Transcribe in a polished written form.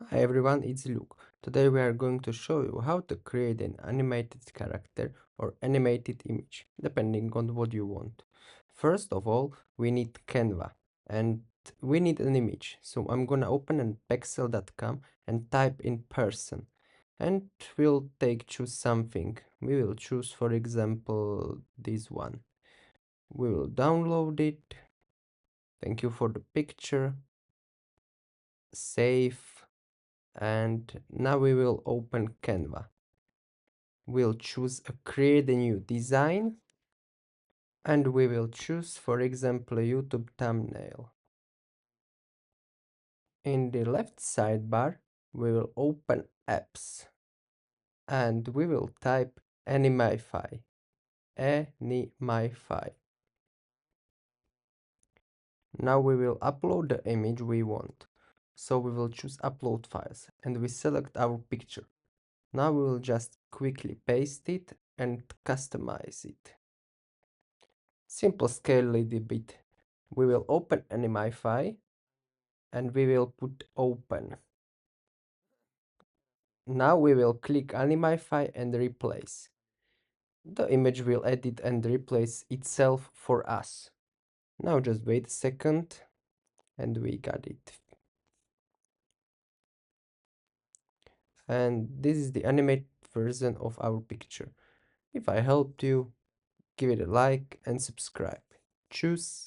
Hi everyone, it's Luke. Today we are going to show you how to create an animated character or animated image, depending on what you want. First of all, we need Canva and we need an image. So I'm gonna open an pexel.com and type in person. And we'll choose something. We will choose, for example, this one. We will download it. Thank you for the picture. Save. And now we will open Canva. We'll choose a create a new design and we will choose, for example, a YouTube thumbnail. In the left sidebar, we will open apps and we will type Animify. Animify. Now we will upload the image we want. So we will choose upload files and we select our picture. Now we will just quickly paste it and customize it. Simple scale a little bit. We will open Animify and we will put open. Now we will click Animify and replace. The image will edit and replace itself for us. Now just wait a second and we got it. And this is the animated version of our picture. If I helped you, give it a like and subscribe. Tschüss.